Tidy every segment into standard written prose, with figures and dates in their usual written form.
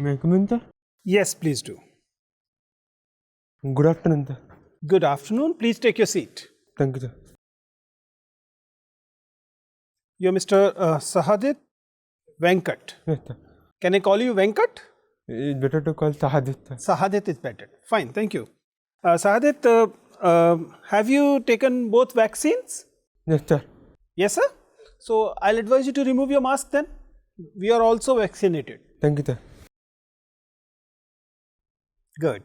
May I come in, sir? Yes, please do. Good afternoon, sir. Good afternoon. Please take your seat. Thank you, sir. You're Mr. Sahadith Venkat. Yes, sir. Can I call you Venkat? It's better to call Sahadith, sir. Sahadith is better. Fine, thank you. Sahadith, have you taken both vaccines? Yes, sir. Yes, sir. So I'll advise you to remove your mask then. We are also vaccinated. Thank you, sir. Good.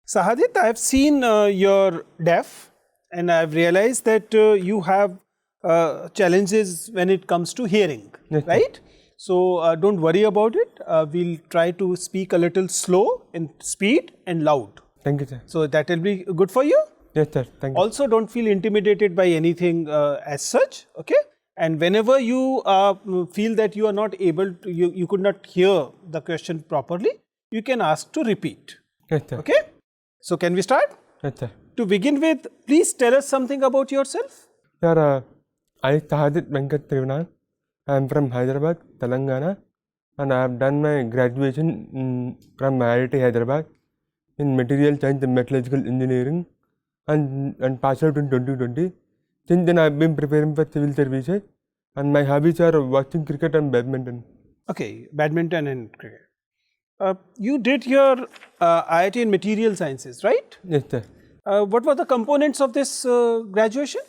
Sahadith, I have seen you're deaf and I've realized that you have challenges when it comes to hearing, Yes, sir. right? So don't worry about it. We'll try to speak a little slow in speed and loud. Thank you, sir. So that will be good for you. Yes, sir. Thank you. Also, don't feel intimidated by anything as such, okay? And whenever you feel that you are not able to, you could not hear the question properly, you can ask to repeat, Yes, sir. okay? So can we start? Yes, sir. To begin with, please tell us something about yourself. Sir, I Sahadith Venkat Trivinag. I am from Hyderabad, Telangana, and I have done my graduation from IIT Hyderabad in Material Science and Metallurgical Engineering and passed out in 2020. Since then, I have been preparing for civil services, and my hobbies are watching cricket and badminton. Okay, badminton and cricket. You did your IIT in Material Sciences, right? Yes, sir. What were the components of this graduation?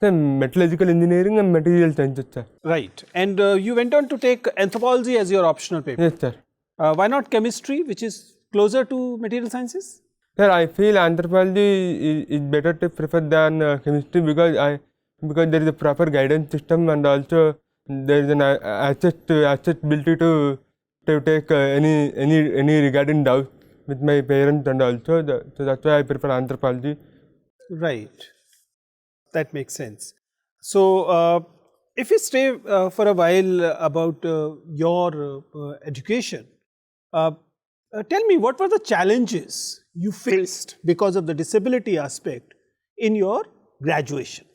Sir, metallurgical engineering and material sciences, sir. Right. And you went on to take anthropology as your optional paper. Yes, sir. Why not chemistry, which is closer to material sciences? Sir, I feel anthropology is better to prefer than chemistry because there is a proper guidance system and also there is an accessibility to take any regarding doubt with my parents and also so that's why I prefer anthropology. Right. That makes sense. So, if we stay for a while about your education, tell me what were the challenges you faced because of the disability aspect in your graduation?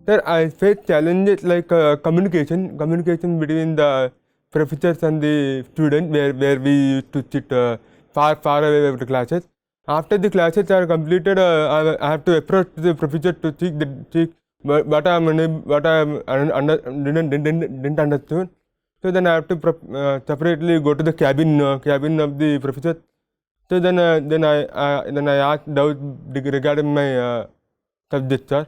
Sir, I faced challenges like communication between the professors and the students where we used to sit far away from the classes. After the classes are completed, I have to approach the professor to seek what I didn't understand. So then I have to separately go to the cabin of the professor. So then I asked doubts regarding my subject, sir.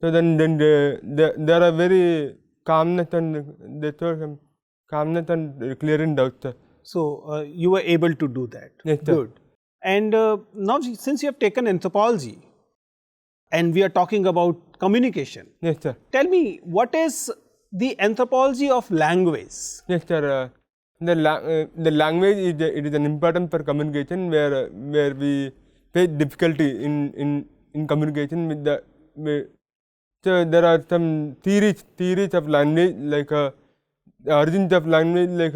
So then there are very calmness and they show some calmness and clearing doubts, sir. So, you were able to do that. Yes, sir. Good. And now, since you have taken anthropology and we are talking about communication, Yes, sir. tell me what is the anthropology of language? Yes, sir. The language is an important for communication where we face difficulty in communication with the. So there are some theories of language like origins of language like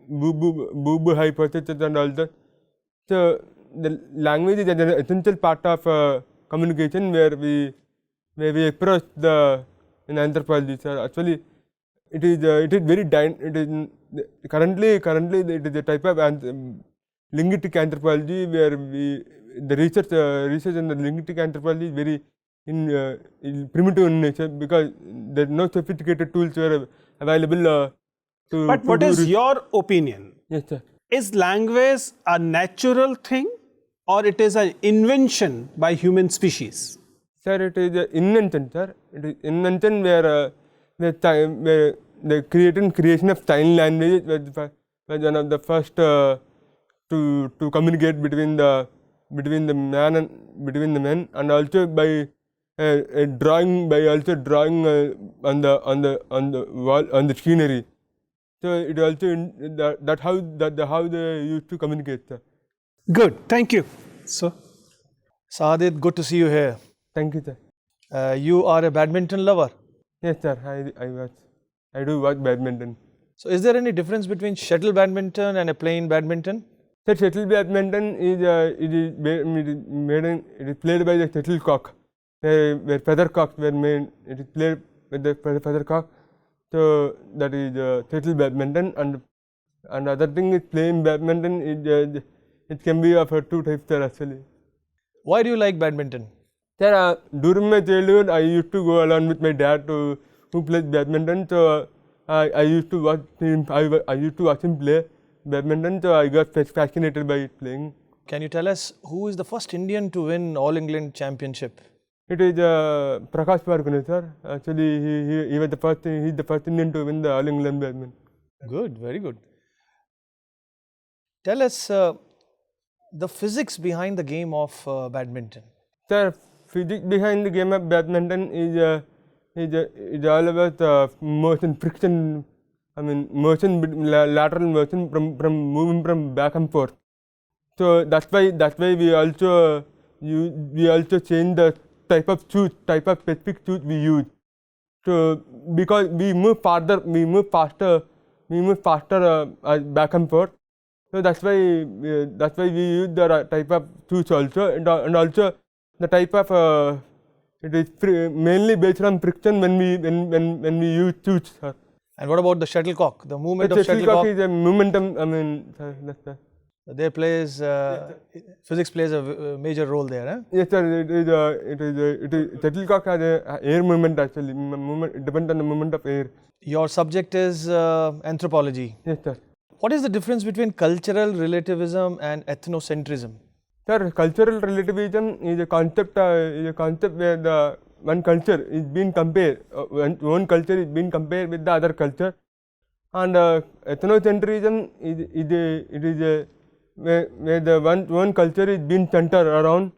boo hypothesis and all that. So the language is an essential part of communication where we approach in anthropology. So actually, it is very currently it is a type of linguistic anthropology where the research in the linguistic anthropology is very primitive in nature because there are no sophisticated tools available to. But what is your opinion? Yes, sir. Is language a natural thing or it is an invention by human species? Sir, it is an invention, sir. It is invention where the creation of sign language was one of the first to communicate between the men and also by drawing on the wall on the scenery. So it also how they used to communicate, sir. Good, thank you. So, Sahadith, good to see you here. Thank you, sir. You are a badminton lover. Yes, sir. I do watch badminton. So, is there any difference between shuttle badminton and a plain badminton? Sir, shuttle badminton is played by the shuttlecock. where feathercocks were made. It is played with the feathercock. So that is shuttle badminton, and other thing is playing badminton. It can be of two types there actually. Why do you like badminton? Sir, during my childhood, I used to go along with my dad who plays badminton. So I used to watch him. I used to watch him play badminton. So I got fascinated by it playing. Can you tell us who is the first Indian to win All England Championship? It is Prakash Parkune, sir. Actually, he was the first. He's the first Indian to win the All England badminton. Good, very good. Tell us the physics behind the game of badminton. Sir, physics behind the game of badminton is all about motion, friction. I mean, motion, lateral motion from moving from back and forth. So that's why we also change the type of specific shoes we use. So because we move faster back and forth. So that's why we use the type of shoes also, and also the type of it is mainly based on friction when we use shoes. And what about the shuttlecock? The movement of shuttlecock is a momentum. I mean, that's there plays physics plays a major role there. Huh? Yes, sir. It is shuttlecock has a air movement actually. It depends on the movement of air. Your subject is anthropology. Yes, sir. What is the difference between cultural relativism and ethnocentrism? Sir, cultural relativism is a concept where the one culture is being compared, one culture is being compared with the other culture, and ethnocentrism is where the one culture is being centered around,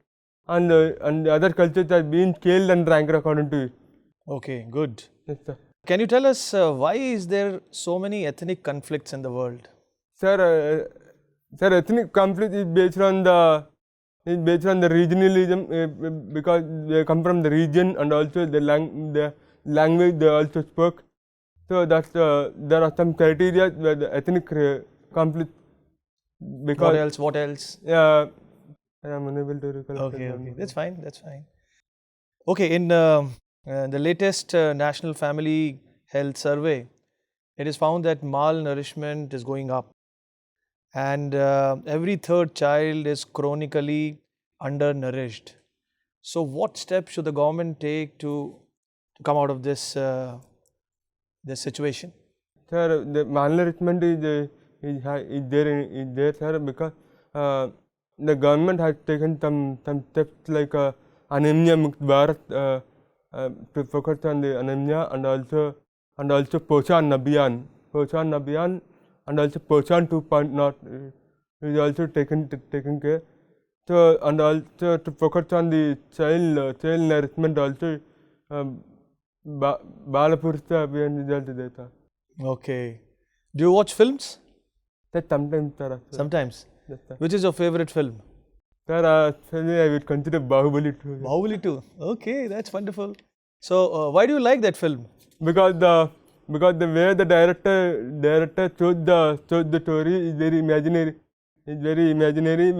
and the other cultures are being scaled and ranked according to it. Okay, good. Yes, sir. Can you tell us why is there so many ethnic conflicts in the world? Sir, ethnic conflict is based on the regionalism because they come from the region, and also the language they also spoke. So that's there are some criteria where the ethnic conflict. Because what else? Yeah, I am unable to recall. Okay, that's fine. Okay, in the latest National Family Health Survey, it is found that malnourishment is going up, and every third child is chronically undernourished. So what steps should the government take to come out of this situation? Sir, the malnourishment is there, sir, because the government has taken some steps like anemia Mukt Bharat to focus on the anemia, and also Poshan Abhiyan, and also Poshan 2.0 is also taken care. So, and also to focus on the child nourishment also, Balapurusha Abhiyan result is there. Okay. Do you watch films? That sometimes, sir. Sometimes. Yes, sir. Which is your favorite film? Sir, actually I would consider Bahubali 2. Bahubali 2. Okay, that's wonderful. So, why do you like that film? Because the way the director chose the story is very imaginary. It's very imaginary.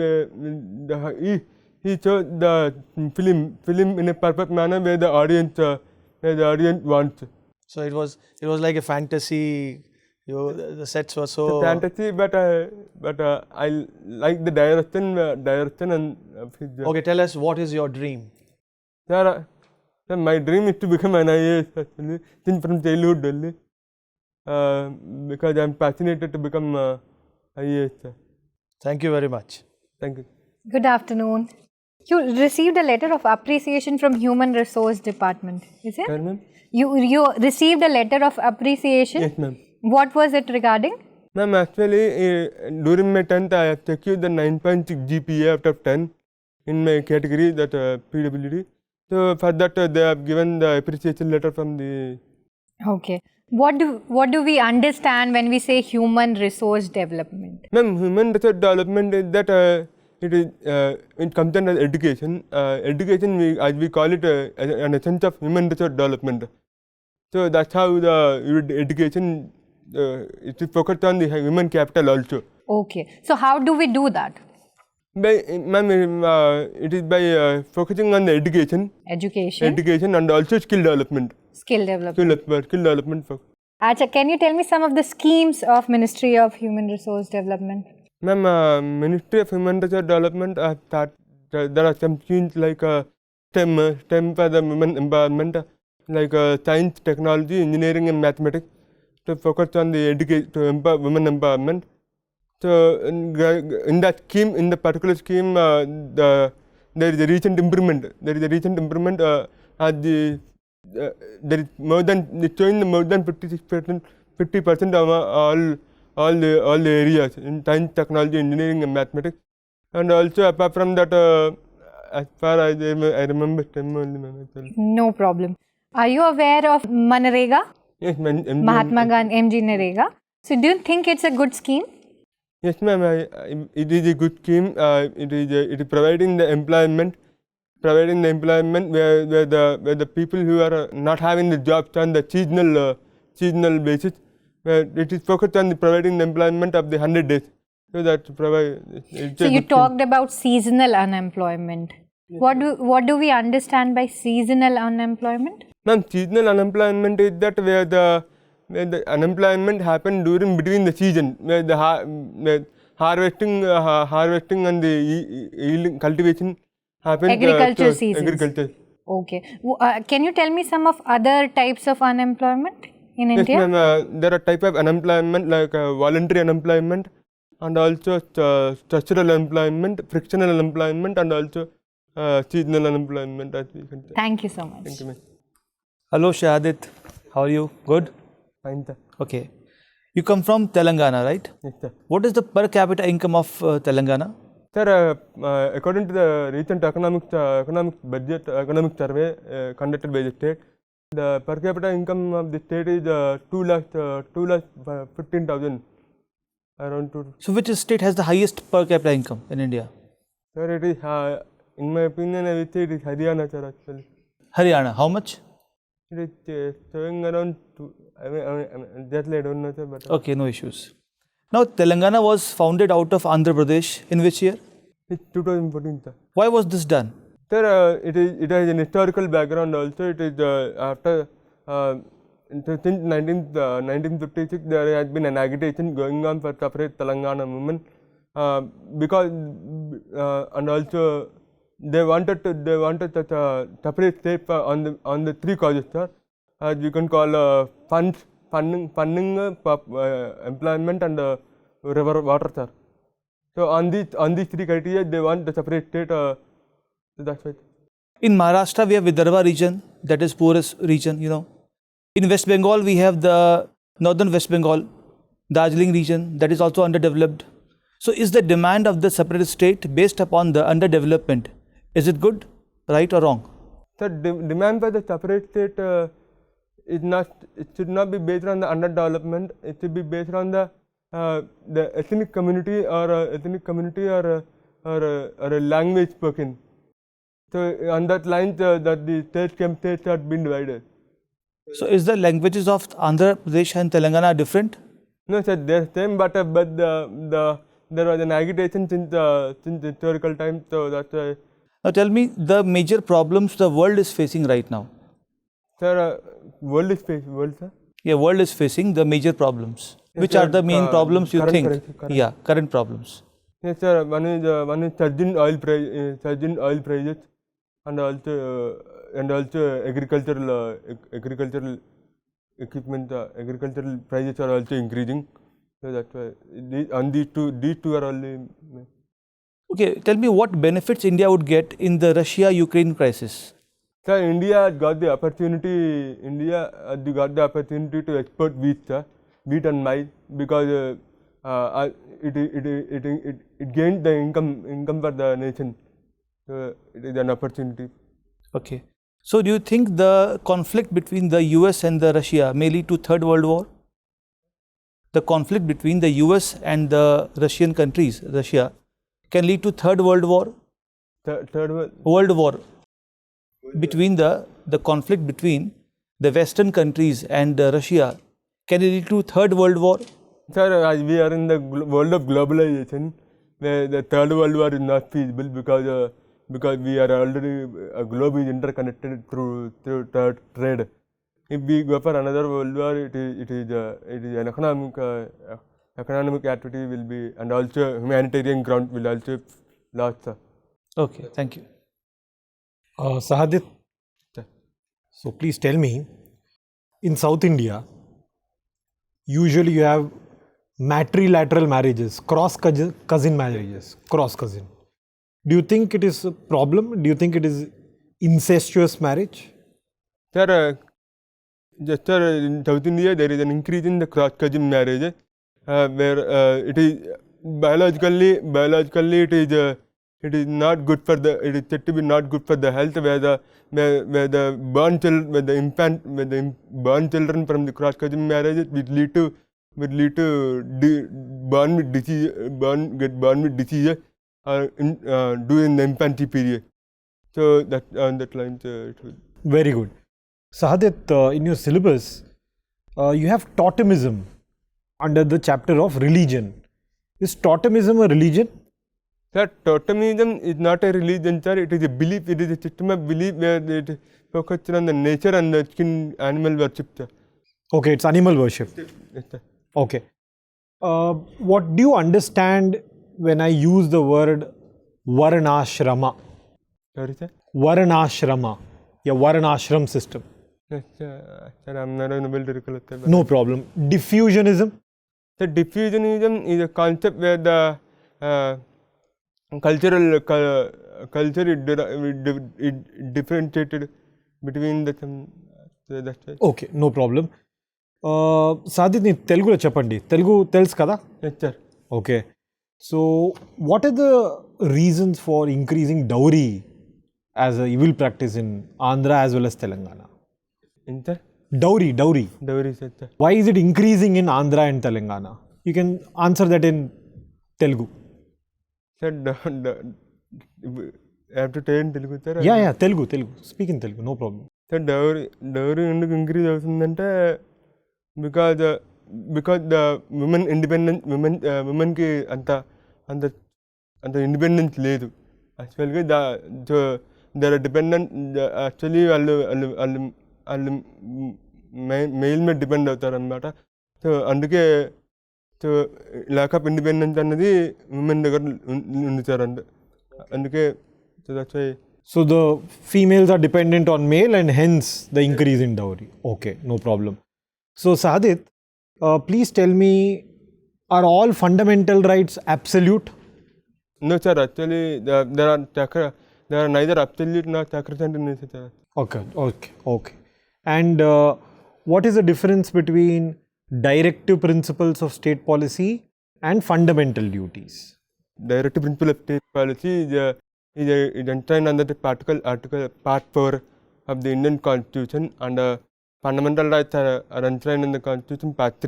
He chose the film in a perfect manner where the audience wants. So it was like a fantasy. The sets were so fantasy, but I like the direction and. Okay, tell us, what is your dream? Sir, my dream is to become an IAS actually, since from childhood only. Because I am passionate to become IAS. Thank you very much. Thank you. Good afternoon. You received a letter of appreciation from Human Resource Department, is it? Sir, ma'am? You received a letter of appreciation? Yes, ma'am. What was it regarding? Ma'am, actually, during my 10th, I have secured the 9.6 GPA out of 10 in my category, that PWD. So, for that, they have given the appreciation letter from the... Okay. What do we understand when we say human resource development? Ma'am, human resource development is that it comes under education. Education, as we call it, an essence of human resource development. So, that's how the education it is focused on the human capital also. Okay. So, how do we do that? Ma'am, it is by focusing on the education and also skill development. Skill development. Skill development. Acha, can you tell me some of the schemes of Ministry of Human Resource Development? Ma'am, Ministry of Human Resource Development, there are some schemes like STEM for the women empowerment, like science, technology, engineering and mathematics, to focus on the education, to empower women empowerment. So in that scheme, in the particular scheme, there is a recent improvement. There is a recent improvement at the there is more than it's showing more than 50% of all the areas in science, technology, engineering and mathematics. And also apart from that, as far as I remember STEM only. No problem. Are you aware of Manrega? Yes, Mahatma Gandhi MG Narega. So do you think it's a good scheme? Yes, ma'am. It is a good scheme. It is providing the employment where the people who are not having the jobs on the seasonal basis, where it is focused on providing the employment of the 100 days. So that provide. So you talked about seasonal unemployment. What do we understand by seasonal unemployment? Ma'am, seasonal unemployment is that where the unemployment happen during between the season, where the harvesting and the yielding cultivation happens. Agriculture season. Agriculture. Okay. Can you tell me some of other types of unemployment in India? Yes, ma'am. There are type of unemployment like voluntary unemployment and also structural unemployment, frictional unemployment, and also seasonal unemployment. Thank you so much. Thank you, ma'am. Hello Shahadith, how are you? Good? Fine, sir. Okay. You come from Telangana, right? Yes, sir. What is the per capita income of Telangana? Sir, according to the recent economic survey conducted by the state, the per capita income of the state is 2,15,000. Around 2. So which state has the highest per capita income in India? Sir, it is, in my opinion, I would say it is Haryana, sir, actually. Haryana, how much? It is showing around 2. I don't know, sir. But okay, no issues. Now, Telangana was founded out of Andhra Pradesh in which year? It's 2014, sir. Why was this done? Sir, it has an historical background also. It is after since 1956 there has been an agitation going on for separate Telangana movement because and also they wanted such a separate state on the 3 causes, sir. As you can call funding, employment and river water, sir. So on these 3 criteria, they want the separate state. That's right. In Maharashtra, we have Vidarbha region, that is poorest region, you know. In West Bengal, we have the northern West Bengal, Darjeeling region, that is also underdeveloped. So is the demand of the separate state based upon the underdevelopment? Is it good, right or wrong? Sir, demand for the separate state it should not be based on the underdevelopment. It should be based on the ethnic community or a language spoken. So on that line, that the states have been divided. So is the languages of Andhra Pradesh and Telangana different? No, sir, they're same, but there was an agitation since historical times, so that's why. Now tell me the major problems the world is facing right now. Sir, world, sir? Yeah, world is facing the major problems. Yes, which are the main problems you think? Yeah, current problems. Yes, sir. One is surging oil prices, and also agricultural equipment, agricultural prices are also increasing. So that's why these two are only. Okay, tell me what benefits India would get in the Russia-Ukraine crisis. Sir, India got the opportunity. To export wheat, sir, wheat and maize, because it gained the income for the nation. So it is an opportunity. Okay. So do you think the conflict between the US and the Russia may lead to Third World War? The conflict between the US and the Russian countries, Russia, can lead to Third World War? World War. Between the conflict between the Western countries and Russia, can it lead to Third World War? Sir, as we are in the world of globalization, where the third world war is not feasible because we are already, a globe is interconnected through trade. If we go for another world war, it is an economic activity will be, and also humanitarian ground will also lost. Okay, thank you. Sahadith, so please tell me, in South India, usually you have matrilateral marriages, cross cousin marriages, cross cousin. Do you think it is a problem? Do you think it is incestuous marriage? Sir, in South India, there is an increase in the cross cousin marriage, where it is biologically it is not good for the, it is said to be not good for the health, where the born children from the cross cousin marriage would lead to born with disease, during the infancy period. So that on that line, it will. Very good. Sahadith, in your syllabus, you have totemism under the chapter of religion. Is totemism a religion? Sir, totemism is not a religion, sir. It is a belief. It is a system of belief where it focuses on the nature and the animal worship, sir. Okay, it's animal worship. Yes, sir. Okay. What do you understand when I use the word Varnashrama? Sorry, sir. Varnashrama, your Varnashram system. Yes, sir. Sir, I'm not able to recollect that. No problem. Diffusionism? So diffusionism is a concept where the culture is differentiated between the so that's right. Okay, no problem. Sahadith, nee Telugulo cheppandi. Telugu telusu kada? Yes, sir. Okay. So, what are the reasons for increasing dowry as a evil practice in Andhra as well as Telangana? In sir? Dowry. Dowry, sir. Why is it increasing in Andhra and Telangana? You can answer that in Telugu. Sir, I have to tell in Telugu, sir. Yeah, Telugu. Speak in Telugu, no problem. Sir, dowry ఎందుకు increase అవుతుందంటే because the women కి అంత independence లేదు. యాక్చువల్గా they are dependent. Actually వాళ్ళు male మీద depend అవుతారు అనమాట. సో అందుకే సో ల్యాక్ ఆఫ్ ఇండిపెండెన్స్ అనేది ఉమెన్ దగ్గర ఉంది సార్. అందుకే so that's why. So the females are dependent on male and hence the increase in dowry. Okay, no problem. So Sahadith, please tell me, are all fundamental rights absolute? No sir, actually there are neither absolute nor sacrosanct in nature, sir. Okay. And what is the difference between directive principles of state policy and fundamental duties? Directive principle of state policy is enshrined under the article part 4 of the Indian Constitution, and fundamental rights are enshrined in the Constitution part 3.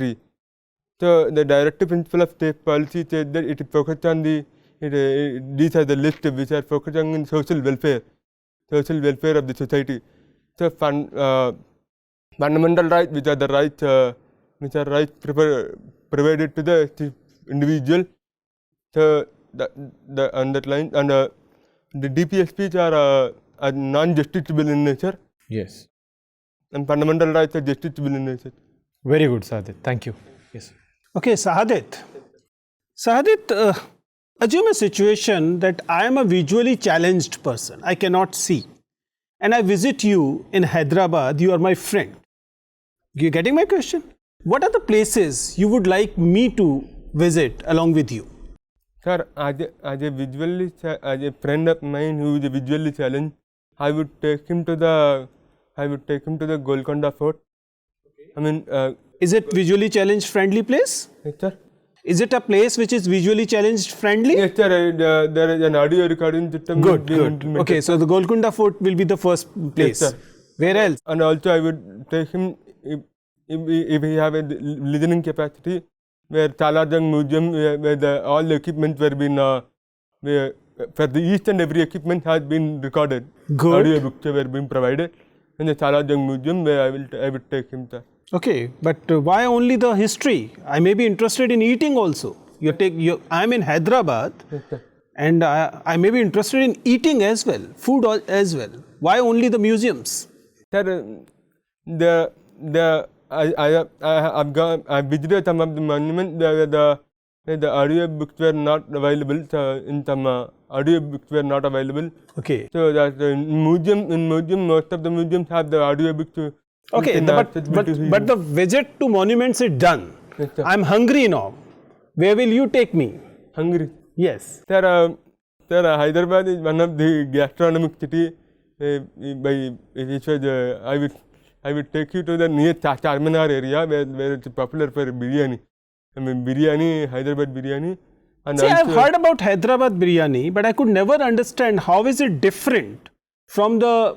So the directive principle of state policy says that it is focused on these are the list which are focusing on social welfare of the society. So fundamental rights, which are the rights provided to the individual. So on that line, and the DPSPs are non-justiciable in nature. Yes. And fundamental rights are justiciable in nature. Very good, Sahadith. Thank you. Yes. Okay, Sahadith, assume a situation that I am a visually challenged person. I cannot see. And I visit you in Hyderabad. You are my friend. You getting my question? What are the places you would like me to visit along with you? Sir, as a friend of mine who is visually challenged, I would take him to the Golconda Fort. I mean, is it visually challenged friendly place? Yes, sir. Is it a place which is visually challenged friendly? Yes, sir. There is an audio recording system. Good. Okay, so the Golconda Fort will be the first place. Yes, sir. Where else? And also I would take him, if he have a listening capacity, where Chalarjung Museum, where all the equipment were been, for the each and every equipment has been recorded. Good. Audio books were being provided in the Chalarjung Museum, where I would take him, sir. Okay, but why only the history? I may be interested in eating also. I'm in Hyderabad, and I may be interested in eating as well, food as well. Why only the museums? Sir, I visited some of the monuments. The audio books were not available. So in some audio books were not available. Okay. So that in museum, most of the museums have the audio books. Okay, but the visit to monuments is done. Yes, sir. I'm hungry now. Where will you take me? Hungry. Yes. Sir, Hyderabad is one of the gastronomic city. Which was I would take you to the near Charminar area where it's popular for biryani. I mean biryani, Hyderabad biryani. And See, I've also, heard about Hyderabad biryani, but I could never understand how is it different from the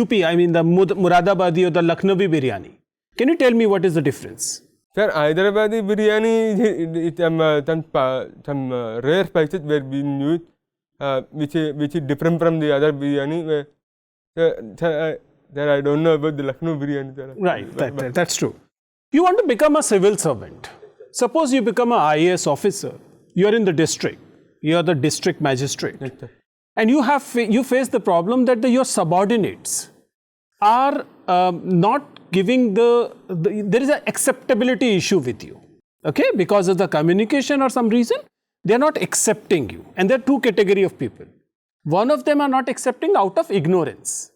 UP, I mean the Muradabadi or the Lucknowi biryani. Can you tell me what is the difference? Sir, Hyderabadi biryani, some rare spices were being used, which is different from the other biryani. Sir, I don't know about the Lucknow biryani. Sir. Right, that's true. You want to become a civil servant. Suppose you become an IAS officer. You are in the district. You are the district magistrate. Yes, sir. And you face the problem that your subordinates are not giving there is an acceptability issue with you, okay, because of the communication or some reason, they are not accepting you. And there are two category of people. One of them are not accepting out of ignorance.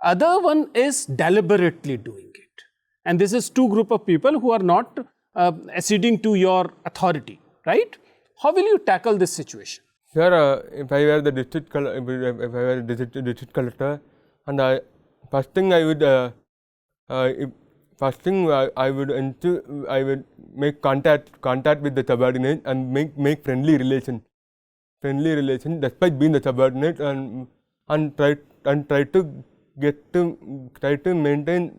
Other one is deliberately doing it. And this is two group of people who are not acceding to your authority, right? How will you tackle this situation? Sir, if I were the district collector, and first thing I would make contact with the subordinate and make friendly relation despite being the subordinate, and try to maintain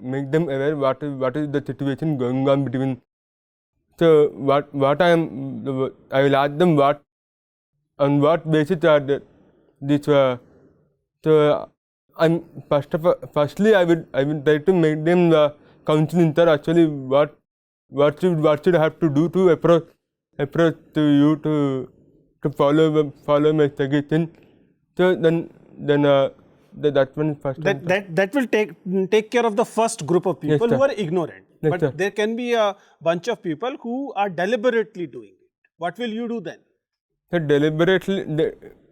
make them aware what is the situation going on between. So I will ask them on what basis are this. So firstly I will try to make them the counseling, sir. Actually, what should I have to do to approach to you to follow my suggestion. So then that one first. That will take care of the first group of people, yes, who are ignorant. Yes, but sir. there can be a bunch of people who are deliberately doing it. What will you do then? Sir, deliberately,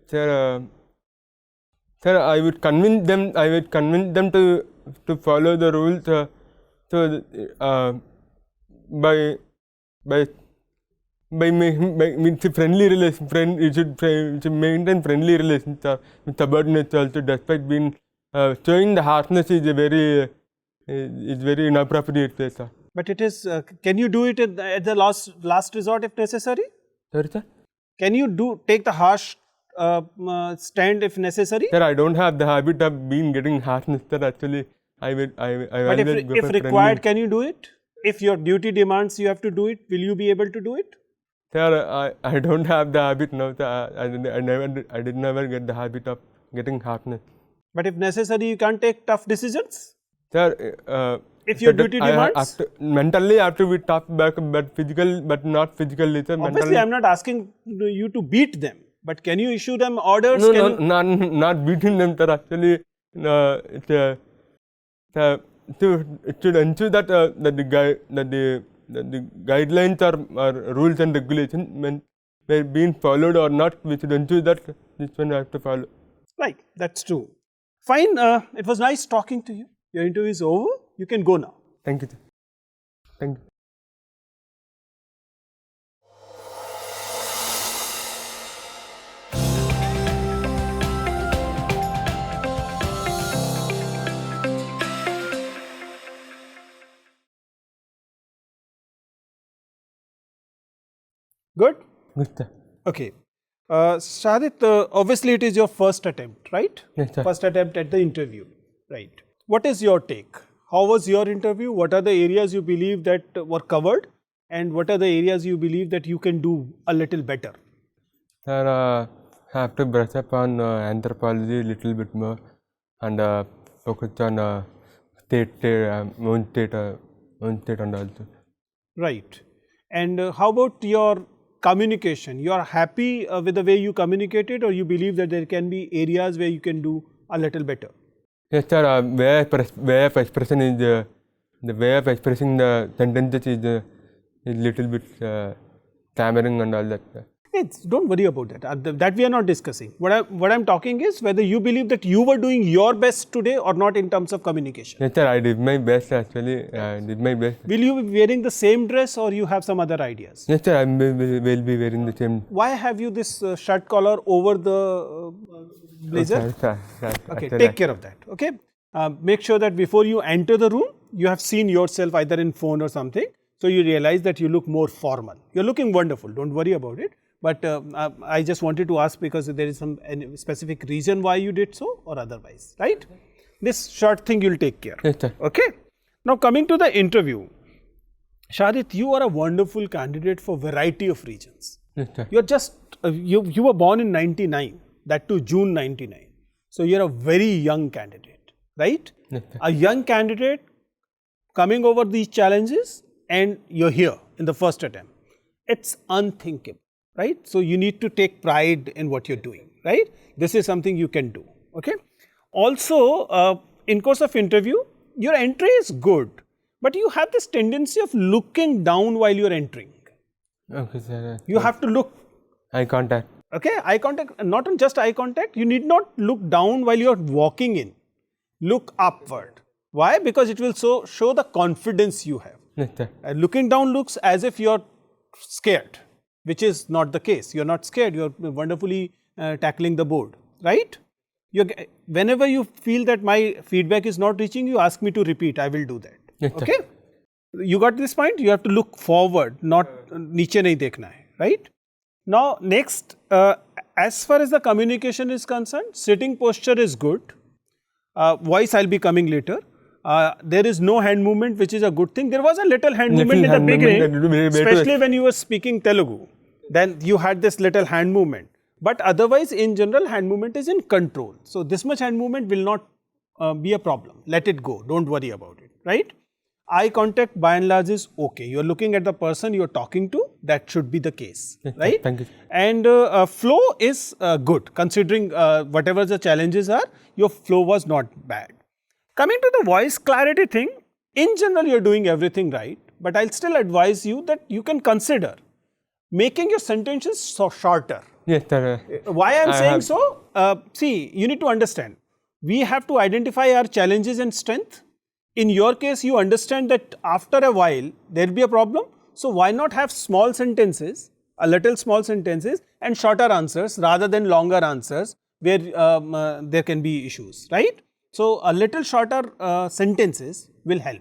sir, I would convince them to follow the rules. By friendly relations, you should maintain friendly relations with subordinates also, despite being showing the harshness is very inappropriate, sir. But it is. Can you do it at the last resort if necessary? Sorry, sir. Can you take the harsh stand if necessary? Sir, I don't have the habit of getting harshness, sir. Actually, but if required, can you do it? If your duty demands you have to do it, will you be able to do it? Sir, I don't have the habit now, sir. I did never get the habit of getting harshness. But if necessary, you can't take tough decisions? Sir, if your duty demands? Mentally I have to be tough, but not physically, sir. Obviously, I am not asking you to beat them, but can you issue them orders? Not beating them, sir. Actually, it should ensure that the guidelines or rules and regulations were being followed or not. We should ensure that this one I have to follow. Right, that's true. Fine. It was nice talking to you. Your interview is over. You can go now. Thank you, sir. Thank you. Good? Good, sir. Okay. Sahadith, obviously it is your first attempt, right? Yes, sir. First attempt at the interview, right? What is your take? How was your interview? What are the areas you believe that were covered? And what are the areas you believe that you can do a little better? Sir, I have to brush up on anthropology a little bit more and focus on own state and also. Right. And how about your communication? You are happy with the way you communicated, or you believe that there can be areas where you can do a little better? Yes, sir. Way of expression is the way of expressing the sentences is little bit stammering and all that. Yes, don't worry about that. That we are not discussing. What I'm talking is whether you believe that you were doing your best today or not in terms of communication. Yes, sir. I did my best actually. I did my best. Will you be wearing the same dress, or you have some other ideas? Yes, sir. I will be wearing the same. Why have you this shirt collar over the blazer? Okay, take care of that. Okay, make sure that before you enter the room, you have seen yourself either in phone or something, so you realize that you look more formal. You're looking wonderful. Don't worry about it. But I just wanted to ask because there is some specific reason why you did so or otherwise, right? This short thing you'll take care. Yes, sir. Okay. Now coming to the interview, Shahadith, you are a wonderful candidate for variety of reasons. Yes, sir. You're just you were born in 99, that too June 99. So you're a very young candidate, right? Yes, sir. A young candidate coming over these challenges, and you're here in the first attempt. It's unthinkable. Right? So you need to take pride in what you're doing, right? This is something you can do, okay? Also, in course of interview, your entry is good, but you have this tendency of looking down while you're entering. Okay, sir. You have to look, Eye contact. okay? Eye contact, not just eye contact, you need not look down while you're walking in. Look upward. Why? Because it will show the confidence you have. Yes, sir. Looking down looks as if you're scared, which is not the case. You're not scared, you're wonderfully tackling the board, right? Whenever you feel that my feedback is not reaching you, ask me to repeat, I will do that. Yes, sir. Okay? You got this point? You have to look forward, not niche nahi dekhna hai, right? Now, next, as far as the communication is concerned, sitting posture is good. Voice I'll be coming later. There is no hand movement, which is a good thing. There was a little hand movement in the beginning, especially when you were speaking Telugu. Then you had this little hand movement. But otherwise, in general, hand movement is in control. So this much hand movement will not be a problem. Let it go. Don't worry about it, right? Eye contact by and large is okay. You're looking at the person you're talking to. That should be the case, right? Thank you. And flow is good. Considering whatever the challenges are, your flow was not bad. Coming to the voice clarity thing, in general you're doing everything right, but I'll still advise you that you can consider making your sentences shorter. Yes, sir. Why I'm saying so? See, you need to understand, we have to identify our challenges and strength. In your case, you understand that after a while, there'll be a problem. So why not have small sentences, a little small sentences and shorter answers rather than longer answers where there can be issues, right? So a little shorter sentences will help.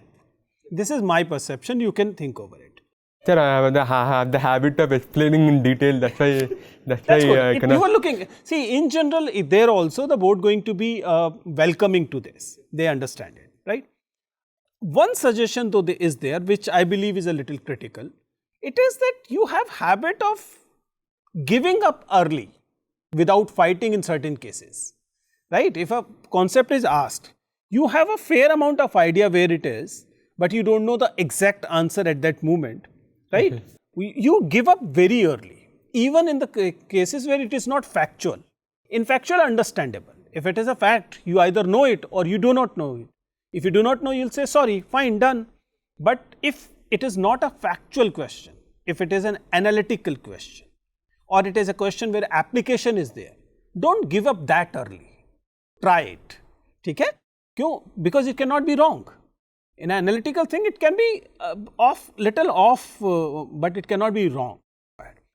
This is my perception. You can think over it. Sir, I have the habit of explaining in detail. That's why. That's good. You are looking. See, in general, there also the board going to be welcoming to this. They understand it, right? One suggestion though is there, which I believe is a little critical. It is that you have habit of giving up early without fighting in certain cases. Right? If a concept is asked, you have a fair amount of idea where it is, but you don't know the exact answer at that moment, right? Okay. You give up very early, even in the cases where it is not factual. In factual, understandable. If it is a fact, you either know it or you do not know it. If you do not know, you'll say, sorry, fine, done. But if it is not a factual question, if it is an analytical question, or it is a question where application is there, don't give up that early. Try it. Okay? Because it cannot be wrong. In an analytical thing, it can be little off, but it cannot be wrong.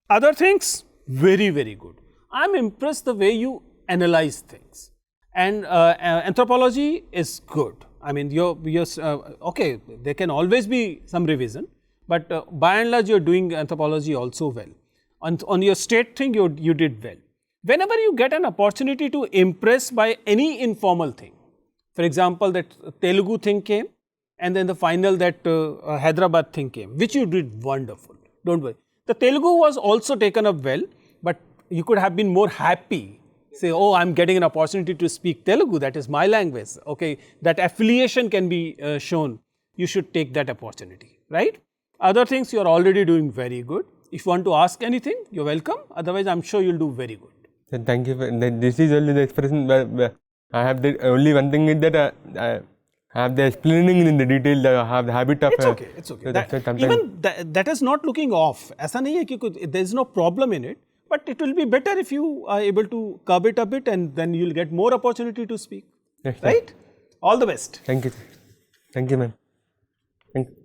Other things, very, very good. I'm impressed the way you analyze things. And anthropology is good. I mean, okay, there can always be some revision, but by and large, you're doing anthropology also well. On your state thing, you did well. Whenever you get an opportunity to impress by any informal thing, for example, that Telugu thing came, and then the final that Hyderabad thing came, which you did wonderful. Don't worry. The Telugu was also taken up well, but you could have been more happy. Say, oh, I'm getting an opportunity to speak Telugu, that is my language. Okay, that affiliation can be shown. You should take that opportunity, right? Other things you are already doing very good. If you want to ask anything, you're welcome. Otherwise, I'm sure you'll do very good. So thank you. This is only the expression where I have the only one thing is that I have the explaining in the detail. I have the habit of. It's okay. It's okay. So that's why sometimes- Even that is not looking off. ऐसा नहीं है कि there is no problem in it. But it will be better if you are able to curb it a bit, and then you'll get more opportunity to speak. Yes, sir. Right? All the best. Thank you. Thank you, ma'am. Thank you.